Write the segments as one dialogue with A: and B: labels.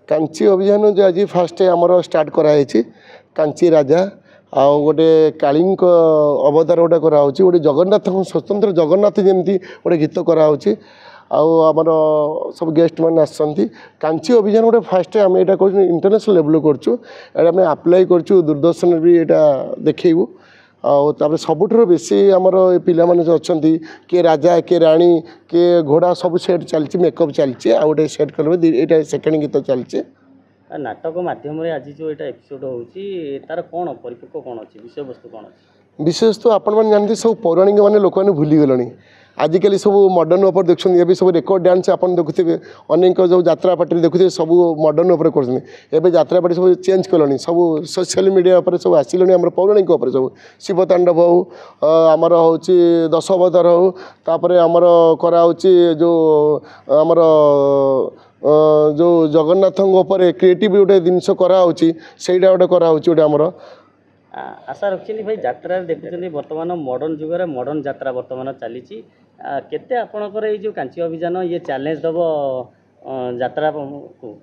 A: कांची अभियान जो आज फास्ट आमर स्टार्ट कराई कांची राजा आउ गोटे काली अवतार गोटे कराऊँ गोटे जगन्नाथ स्वतंत्र जगन्नाथ जमी गोटे गीत कराऊँ आमर सब गेस्ट मैंने आसती कांची अभियान गोटे फास्ट आम यहाँ कर इंटरनेशनल लेवल करें आप्लाय कर दूरदर्शन भी यहाँ देखू आउे सबुठ बेसी आमर पिला जो अच्छा किए राजा किए राणी किए घोड़ा सब सेट चलती मेकअप चलती आ गए सेट कल ये सेकेंड गीत चलती
B: नाटक माध्यम आज जो यहाँ एपिसोड होची तार कौन परिपक्व कौन अच्छी विषय वस्तु कौन अच्छी
A: विशेष तो आपण मैंने जानते सब पौराणिक मैंने लोक मैंने भूली गले आजिकल सब मॉडर्न उपर देखते ये सब रेकर्ड डांस आप देखुए अनेक जो यात्रा पार्टी देखुए सब मॉडर्न उपर कर यात्रा पार्टी सब चेंज कले सब सोशल मीडिया उपर सब आसिले आम पौराणिक उपर सब शिव तांडव हो आमर हूँ दश अवतार हो तापर आमर कराऊँच जो आमर जो जगन्नाथ क्रिएटिव गोटे जिनस कराऊँच से गोटे कराऊँच गोटे आमर
B: आशा रखी भाई यात्रा देखुं बर्तमान मॉडर्न जुगर मॉडर्न यात्रा बर्तमान चली केते आपणकर ये कांची अभियान ये चैलेंज दब यात्रा को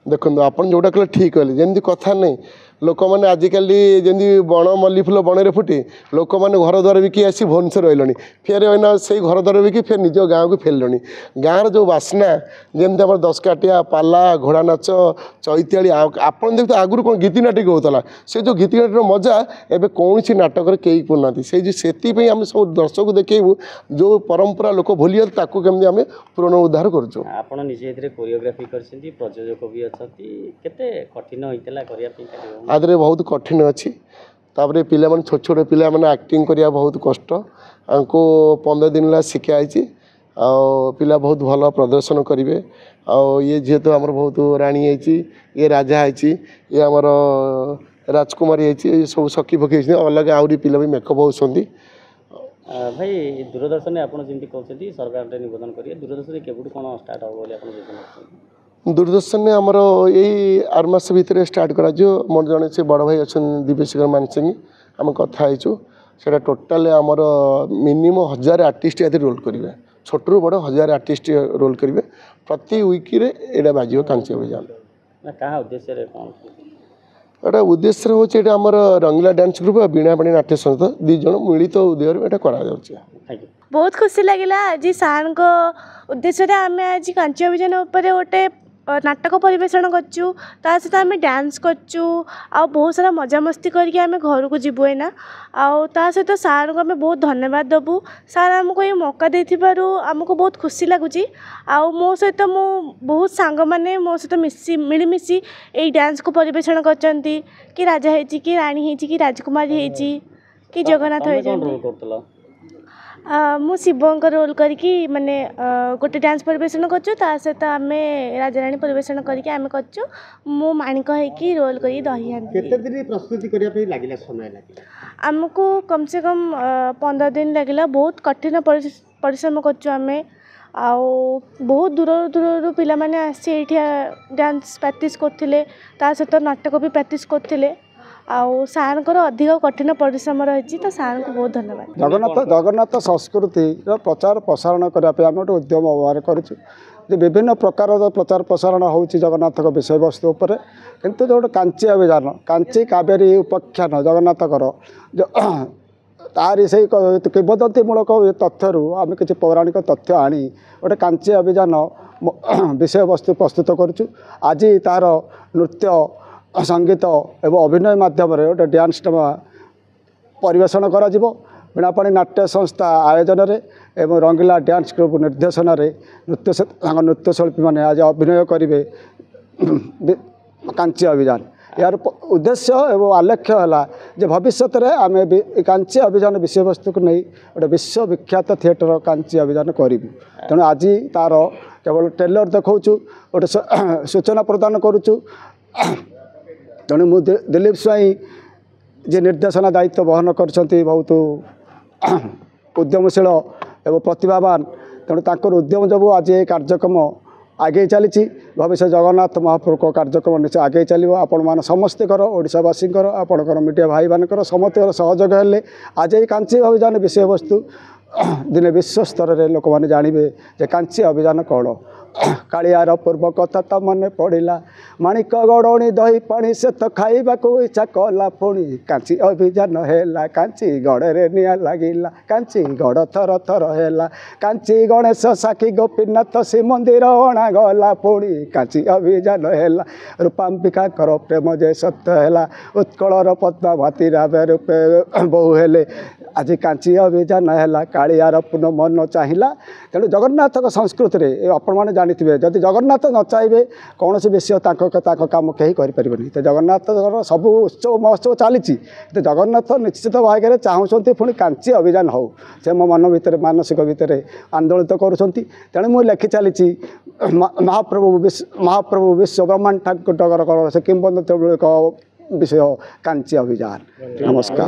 A: देखो आपन जोटा कहले ठीक कहले जमी कथा नहीं लोक मैंने आजिकल जमी बण मल्ली फुल बण फुटी लोक मैंने घर द्वार बिकी आसी भुवनेश्वर रही फिर से घर द्वार बिकी फिर निज गाँव को फेरल गाँव जो बास्ना जमी आम दशकाटिया पाला घोड़ा नाच चैताली आपन देखते आगुरी कौन गीति नाटक होता से जो गीति नाटक मजा एवं कौन सी नाटक कई पुना से आम सब दर्शक देखू जो परंपरा लोक भूली जाते आम पूर्ण उद्धार
B: कर कोरियोग्राफी कर प्रयोजक भी अच्छा केते कठिन होता
A: आदरे बहुत कठिन अच्छी तापर पिला माने छोट छोट पिला माने एक्टिंग करिया बहुत कष्ट आंको 15 दिन ला शिखाई पिला बहुत भल प्रदर्शन करेंगे ये जेहेतु आमर बहुत राणी है ये राजा है ये आमर राजकुमारी है सब सखी फकी अलग आहरी पिला भी मेकअप होती
B: भाई दूरदर्शन आप कहते सरकार निवेदन करेंगे दूरदर्शन केवट कौन स्टार्ट हम
A: दूरदर्शन ने आमर यही 8 मास भितर स्टार्ट करा मोर जड़े से बड़ भाई अच्छा दिव्यशेखर मानसिंह आम कथु से टोटाल आमर मिनिमम 1000 आर्टिस्ट ये रोल करेंगे छोटू बड़ 1000 आर्टिस्ट रोल करेंगे प्रति वीक्रे यहाँ बाजो कांची अभियान
B: क्या उद्देश्य
A: एटा उद्देश्य हूँ ये आमर रंगीला डांस ग्रुप और बीणापाणी नाट्य संस्था 2 जन मिलित उद्योग ये करा
C: बहुत खुशी लगे आज सार उद्देश्य आम आज कांची अभियान उपर गोटे नाटक परिवेषण करचु ता सहित आम डांस करचु आ बहुत सारा मजा मस्ती करके आम घर को जीवु ना आ सहित सार को आम बहुत धन्यवाद देवु सार आमको ये मौका देथिबारु आमको बहुत खुशी लगुच आ मो सहित मो बहुत सांग माने मो सहित मिलमिशि ये डांस को परिवेषण करचंती कि राजा है कि रानी है कि राजकुमारी है कि जगन्नाथ है मु शिवंक रोल करके माने गोटे डांस परिवेषण करचु ता सहित आम राजा रानी परिवेषण करके आम करचु मु माणिक है रोल कर दही
B: केते दिन प्रस्तुति करिया पे लागिला समय लागिला
C: आमको कम से कम 15 दिन लगिला बहुत कठिन परिश्रम करचु आम आउ बहुत दूर दूर पिला माने आसी एठिया डांस प्रैक्टिस करथिले ता सहित नाटक भी प्रैक्टिस करथिले आउ सार अधिक कठिन परिश्रम रही तो सार को बहुत धन्यवाद
D: जगन्नाथ संस्कृति प्रचार प्रसारण करने आम गोटे उद्यम व्यवहार करूँ विभिन्न प्रकार प्रचार प्रसारण हो जगन्नाथ विषय वस्तु उपर किंतु जो कांची अभियान कांची कावेरी उपाख्यान जगन्नाथकर तारी से किंवदंतीमूलक तथ्य आम किसी पौराणिक तथ्य आनी गोटे कांची अभियान विषय वस्तु प्रस्तुत करुँ आज तार नृत्य संगीत एवं अभिनय माध्यम गोटे डांस ड्रामा परिवेषण करा बीणापाणी नाट्य संस्था आयोजन एवं रंगीला डांस ग्रुप निर्देशन नृत्यशिल्पी मैंने आज अभिनय करेंगे कांची अभियान यार उद्देश्य एवं आलेख्य है भविष्य में आम कांची अभियान विषय वस्तु को नहीं गोटे विश्वविख्यात थिएटर कांची अभियान करूँ तेणु आज तार केवल ट्रेलर देखा गोटे सूचना प्रदान करुचु तेणु मु दिलीप स्वाई जी निर्देशना दायित्व बहन कर बहुत उद्यमशील एवं प्रतिभावान तेणु ताकर उद्यम जो आज ये कार्यक्रम आगे चली भविष्य जगन्नाथ महाप्रभु को कार्यक्रम निश्चय आगे चलो आपण मान समस्ते ओडावासी आपणकर मीडिया भाई मानकर समस्त सहयोग हेले आज ये कांची अभियान विषय वस्तु दिने विश्व स्तर रे लोक मैंने जानवे जे कांची अभियान कौन कालियार पूर्व कथा तो मन पड़ा माणिक गड़णी दही पानी से तो खाइबा को इच्छा कला पुणी कांची अभियान है कांची गड़े निआ लगिला कांची गड़ थर थर है कांची गणेश साखी गोपीनाथ श्रीमंदिर अणा गला पुणी कांची अभियान है रूपाम्बिका कर प्रेम जे सत्य है उत्कलर पद्मावती रावे रूपे बहु हेले आज कांची अभियान है कालियार पूर्ण मन चाहिला तेणु जगन्नाथ संस्कृति में आपण मैंने जानी जदि जगन्नाथ न चाहिए कौन से विषय काम कहीं करें तो जगन्नाथ सब उत्सव महोत्सव चली तो जगन्नाथ निश्चित भाग में चाहते पुणी कांची अभियान हो से मो मन भितर मानसिक भितर आंदोलित करुँच मुझे लिखि चली महाप्रभु विश्व ब्रह्मांड ठाकुर से किंबदंती विषय कांची अभियान। नमस्कार।